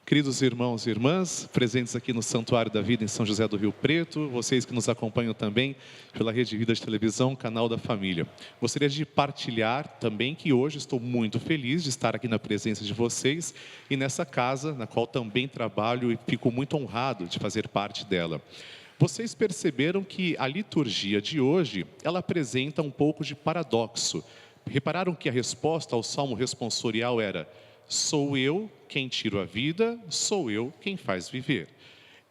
Queridos irmãos e irmãs, presentes aqui no Santuário da Vida em São José do Rio Preto, vocês que nos acompanham também pela Rede Vida de Televisão, Canal da Família. Gostaria de partilhar também que hoje estou muito feliz de estar aqui na presença de vocês e nessa casa, na qual também trabalho e fico muito honrado de fazer parte dela. Vocês perceberam que a liturgia de hoje, ela apresenta um pouco de paradoxo. Repararam que a resposta ao Salmo responsorial era: sou eu quem tiro a vida, sou eu quem faz viver.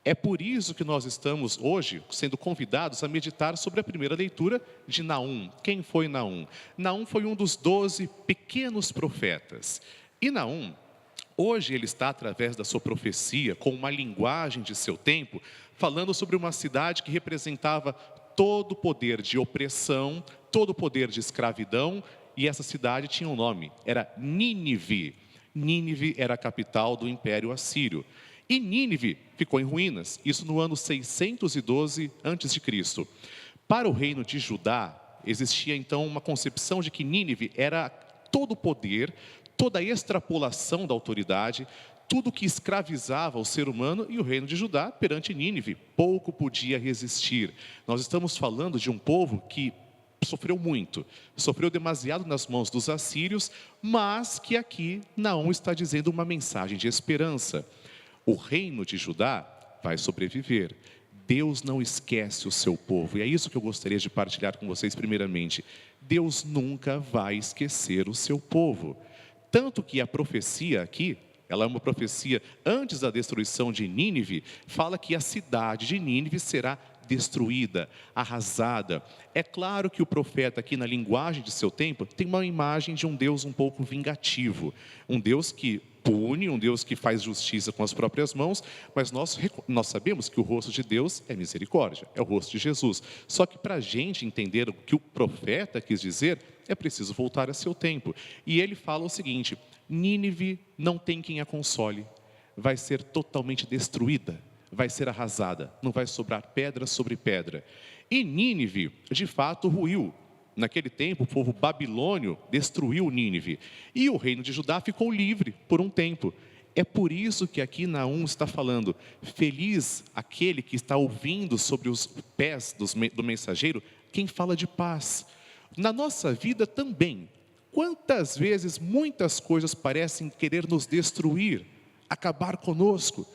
É por isso que nós estamos hoje sendo convidados a meditar sobre a primeira leitura de Naum. Quem foi Naum? Naum foi um dos 12 pequenos profetas. E Naum, hoje ele está, através da sua profecia, com uma linguagem de seu tempo, falando sobre uma cidade que representava todo o poder de opressão, todo o poder de escravidão, e essa cidade tinha um nome, era Nínive. Nínive era a capital do Império Assírio. E Nínive ficou em ruínas, isso no ano 612 a.C. Para o reino de Judá, existia então uma concepção de que Nínive era todo o poder, toda a extrapolação da autoridade, tudo que escravizava o ser humano, e o reino de Judá, perante Nínive, pouco podia resistir. Nós estamos falando de um povo que sofreu muito, sofreu demasiado nas mãos dos assírios, mas que aqui Naum está dizendo uma mensagem de esperança. O reino de Judá vai sobreviver. Deus não esquece o seu povo, e é isso que eu gostaria de partilhar com vocês primeiramente. Deus nunca vai esquecer o seu povo. Tanto que a profecia aqui, ela é uma profecia antes da destruição de Nínive, fala que a cidade de Nínive será destruída, arrasada. É claro que o profeta aqui, na linguagem de seu tempo, tem uma imagem de um Deus um pouco vingativo, um Deus que pune, um Deus que faz justiça com as próprias mãos, mas nós sabemos que o rosto de Deus é misericórdia, é o rosto de Jesus. Só que para a gente entender o que o profeta quis dizer, é preciso voltar a seu tempo. E ele fala o seguinte: Nínive não tem quem a console, vai ser totalmente destruída, vai ser arrasada, não vai sobrar pedra sobre pedra. E Nínive, de fato, ruiu. Naquele tempo, o povo babilônio destruiu Nínive. E o reino de Judá ficou livre por um tempo. É por isso que aqui Naum está falando: feliz aquele que está ouvindo sobre os pés do mensageiro, quem fala de paz. Na nossa vida também, quantas vezes muitas coisas parecem querer nos destruir, acabar conosco.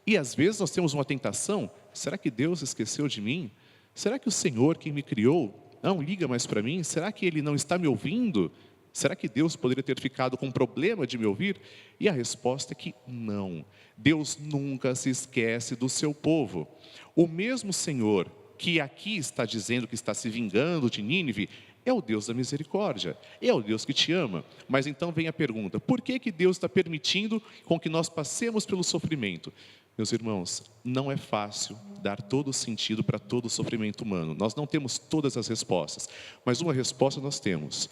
E às vezes nós temos uma tentação: será que Deus esqueceu de mim? Será que o Senhor, quem me criou, não liga mais para mim? Será que Ele não está me ouvindo? Será que Deus poderia ter ficado com problema de me ouvir? E a resposta é que não. Deus nunca se esquece do seu povo. O mesmo Senhor que aqui está dizendo que está se vingando de Nínive, é o Deus da misericórdia, é o Deus que te ama. Mas então vem a pergunta: por que Deus está permitindo com que nós passemos pelo sofrimento? Meus irmãos, não é fácil dar todo o sentido para todo o sofrimento humano. Nós não temos todas as respostas, mas uma resposta nós temos: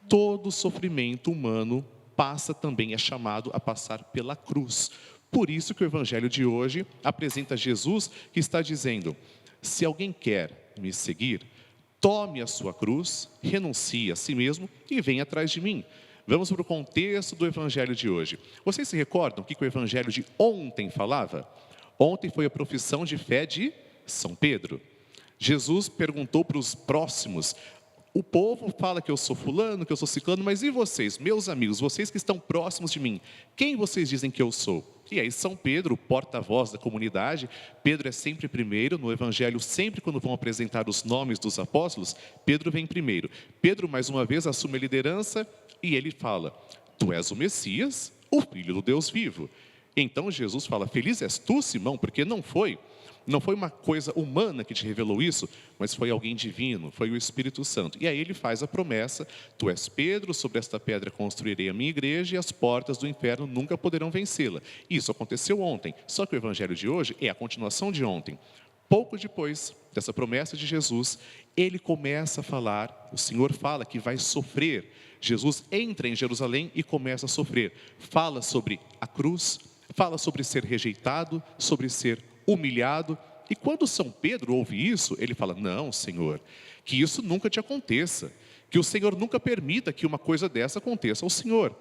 todo sofrimento humano passa também, é chamado a passar pela cruz. Por isso que o Evangelho de hoje apresenta Jesus, que está dizendo: se alguém quer me seguir, tome a sua cruz, renuncie a si mesmo e venha atrás de mim. Vamos para o contexto do Evangelho de hoje. Vocês se recordam o que o Evangelho de ontem falava? Ontem foi a profissão de fé de São Pedro. Jesus perguntou para os próximos: o povo fala que eu sou fulano, que eu sou ciclano, mas e vocês, meus amigos, vocês que estão próximos de mim, quem vocês dizem que eu sou? E aí São Pedro, o porta-voz da comunidade, Pedro é sempre primeiro, no Evangelho sempre quando vão apresentar os nomes dos apóstolos, Pedro vem primeiro. Pedro mais uma vez assume a liderança e ele fala: tu és o Messias, o Filho do Deus vivo. Então Jesus fala: feliz és tu, Simão, porque não foi uma coisa humana que te revelou isso, mas foi alguém divino, foi o Espírito Santo. E aí ele faz a promessa: tu és Pedro, sobre esta pedra construirei a minha igreja e as portas do inferno nunca poderão vencê-la. Isso aconteceu ontem, só que o Evangelho de hoje é a continuação de ontem. Pouco depois dessa promessa de Jesus, ele começa a falar, o Senhor fala que vai sofrer. Jesus entra em Jerusalém e começa a sofrer. Fala sobre a cruz, fala sobre ser rejeitado, sobre ser humilhado. E quando São Pedro ouve isso, ele fala: não, Senhor, que isso nunca te aconteça, que o Senhor nunca permita que uma coisa dessa aconteça ao Senhor.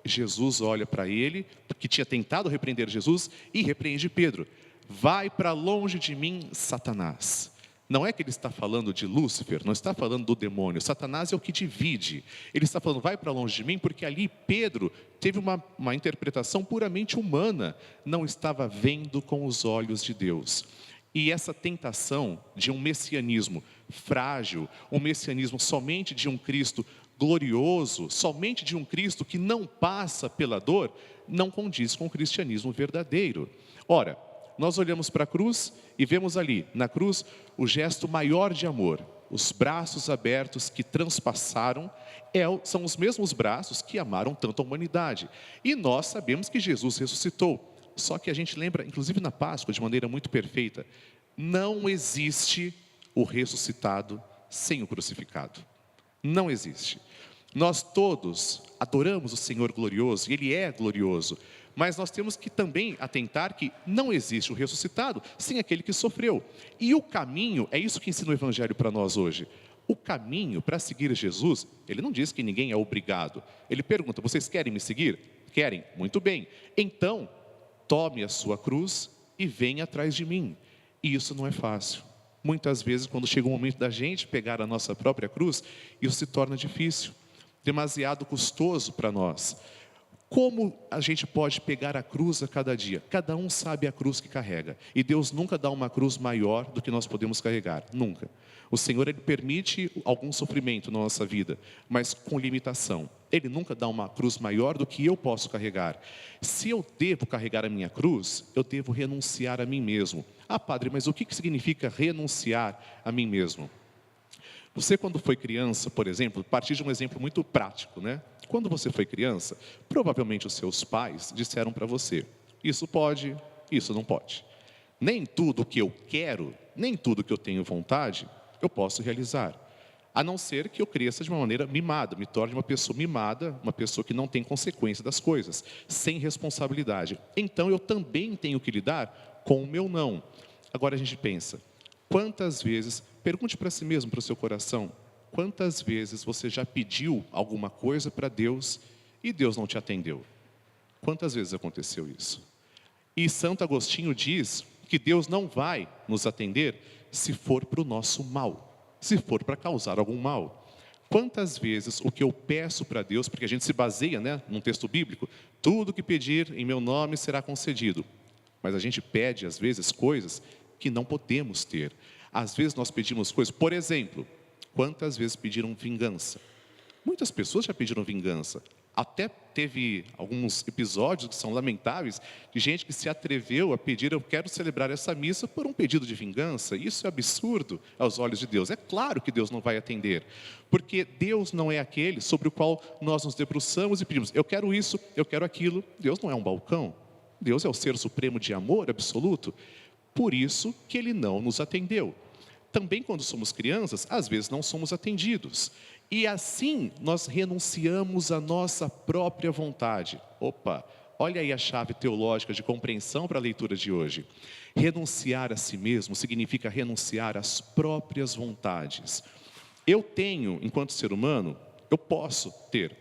Jesus olha para ele, que tinha tentado repreender Jesus, e repreende Pedro. Vai para longe de mim, Satanás. Não é que ele está falando de Lúcifer, não está falando do demônio. Satanás é o que divide. Ele está falando, vai para longe de mim, porque ali Pedro teve uma interpretação puramente humana. Não estava vendo com os olhos de Deus. E essa tentação de um messianismo frágil, um messianismo somente de um Cristo glorioso, somente de um Cristo que não passa pela dor, não condiz com o cristianismo verdadeiro. Ora, nós olhamos para a cruz e vemos ali, na cruz, o gesto maior de amor. Os braços abertos que transpassaram são os mesmos braços que amaram tanto a humanidade. E nós sabemos que Jesus ressuscitou. Só que a gente lembra, inclusive na Páscoa, de maneira muito perfeita, não existe o ressuscitado sem o crucificado. Não existe. Nós todos adoramos o Senhor glorioso, e Ele é glorioso. Mas nós temos que também atentar que não existe o ressuscitado sem aquele que sofreu. E o caminho, é isso que ensina o Evangelho para nós hoje. O caminho para seguir Jesus, ele não diz que ninguém é obrigado. Ele pergunta, vocês querem me seguir? Querem? Muito bem. Então, tome a sua cruz e venha atrás de mim. E isso não é fácil. Muitas vezes, quando chega o momento da gente pegar a nossa própria cruz, isso se torna difícil, demasiado custoso para nós. Como a gente pode pegar a cruz a cada dia? Cada um sabe a cruz que carrega. E Deus nunca dá uma cruz maior do que nós podemos carregar. Nunca. O Senhor, Ele permite algum sofrimento na nossa vida, mas com limitação. Ele nunca dá uma cruz maior do que eu posso carregar. Se eu devo carregar a minha cruz, eu devo renunciar a mim mesmo. Ah, padre, mas o que significa renunciar a mim mesmo? Você, quando foi criança, por exemplo, a partir de um exemplo muito prático, né? Quando você foi criança, provavelmente os seus pais disseram para você, isso pode, isso não pode. Nem tudo que eu quero, nem tudo que eu tenho vontade, eu posso realizar. A não ser que eu cresça de uma maneira mimada, me torne uma pessoa mimada, uma pessoa que não tem consequência das coisas, sem responsabilidade. Então eu também tenho que lidar com o meu não. Agora a gente pensa, quantas vezes, pergunte para si mesmo, para o seu coração, quantas vezes você já pediu alguma coisa para Deus e Deus não te atendeu? Quantas vezes aconteceu isso? E Santo Agostinho diz que Deus não vai nos atender se for para o nosso mal, se for para causar algum mal. Quantas vezes o que eu peço para Deus, porque a gente se baseia, né, num texto bíblico, tudo que pedir em meu nome será concedido. Mas a gente pede, às vezes, coisas que não podemos ter. Às vezes nós pedimos coisas, por exemplo, quantas vezes pediram vingança? Muitas pessoas já pediram vingança. Até teve alguns episódios que são lamentáveis, de gente que se atreveu a pedir, eu quero celebrar essa missa por um pedido de vingança. Isso é absurdo aos olhos de Deus. É claro que Deus não vai atender, porque Deus não é aquele sobre o qual nós nos debruçamos e pedimos, eu quero isso, eu quero aquilo. Deus não é um balcão. Deus é o ser supremo de amor absoluto. Por isso que Ele não nos atendeu. Também quando somos crianças, às vezes não somos atendidos. E assim nós renunciamos à nossa própria vontade. Opa, olha aí a chave teológica de compreensão para a leitura de hoje. Renunciar a si mesmo significa renunciar às próprias vontades. Eu tenho, enquanto ser humano, eu posso ter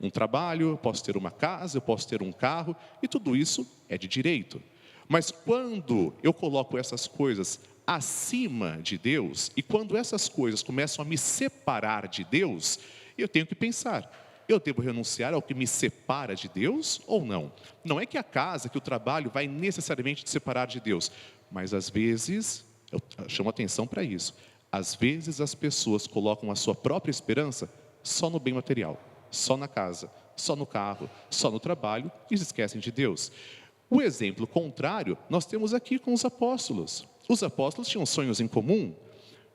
um trabalho, eu posso ter uma casa, eu posso ter um carro, e tudo isso é de direito. Mas quando eu coloco essas coisas acima de Deus, e quando essas coisas começam a me separar de Deus, eu tenho que pensar, eu devo renunciar ao que me separa de Deus ou não? Não é que a casa, que o trabalho vai necessariamente te separar de Deus, mas às vezes, eu chamo atenção para isso, às vezes as pessoas colocam a sua própria esperança só no bem material, só na casa, só no carro, só no trabalho, e se esquecem de Deus. O exemplo contrário, nós temos aqui com os apóstolos. Os apóstolos tinham sonhos em comum.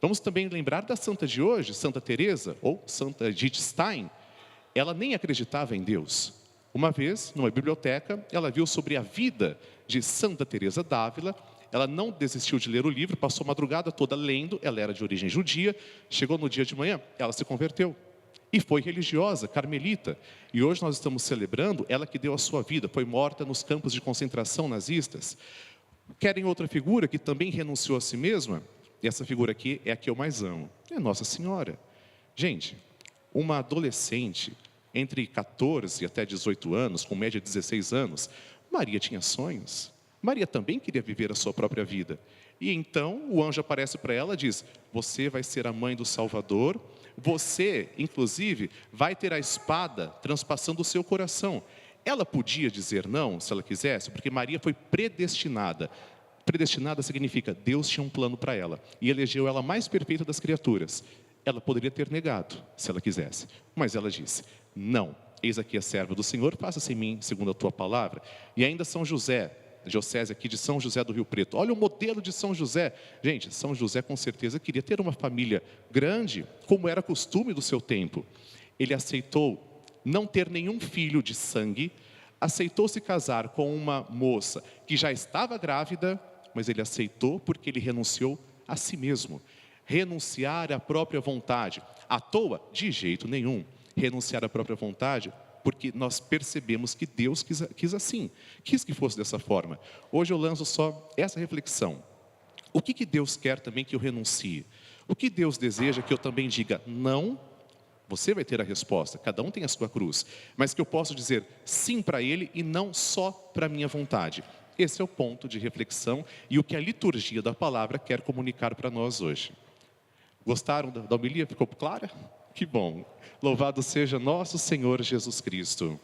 Vamos também lembrar da santa de hoje, Santa Teresa, ou Santa Edith Stein. Ela nem acreditava em Deus. Uma vez, numa biblioteca, ela viu sobre a vida de Santa Teresa d'Ávila. Ela não desistiu de ler o livro, passou a madrugada toda lendo. Ela era de origem judia. Chegou no dia de manhã, ela se converteu. E foi religiosa, carmelita. E hoje nós estamos celebrando ela que deu a sua vida. Foi morta nos campos de concentração nazistas. Querem outra figura que também renunciou a si mesma? E essa figura aqui é a que eu mais amo. É Nossa Senhora. Gente, uma adolescente entre 14 até 18 anos, com média de 16 anos, Maria tinha sonhos. Maria também queria viver a sua própria vida. E então o anjo aparece para ela e diz: você vai ser a mãe do Salvador, você, inclusive, vai ter a espada transpassando o seu coração. Ela podia dizer não, se ela quisesse, porque Maria foi predestinada. Predestinada significa Deus tinha um plano para ela e elegeu ela a mais perfeita das criaturas. Ela poderia ter negado, se ela quisesse, mas ela disse: não, eis aqui a serva do Senhor, faça-se em mim segundo a tua palavra. E ainda São José, diocese aqui de São José do Rio Preto, olha o modelo de São José. Gente, São José com certeza queria ter uma família grande, como era costume do seu tempo. Ele aceitou não ter nenhum filho de sangue, aceitou se casar com uma moça que já estava grávida, mas ele aceitou porque ele renunciou a si mesmo. Renunciar à própria vontade. À toa? De jeito nenhum. Renunciar à própria vontade porque nós percebemos que Deus quis assim. Quis que fosse dessa forma. Hoje eu lanço só essa reflexão. O que Deus quer também que eu renuncie? O que Deus deseja que eu também diga não? Você vai ter a resposta, cada um tem a sua cruz. Mas que eu posso dizer sim para Ele e não só para a minha vontade. Esse é o ponto de reflexão e o que a liturgia da palavra quer comunicar para nós hoje. Gostaram da homilia? Ficou clara? Que bom! Louvado seja nosso Senhor Jesus Cristo.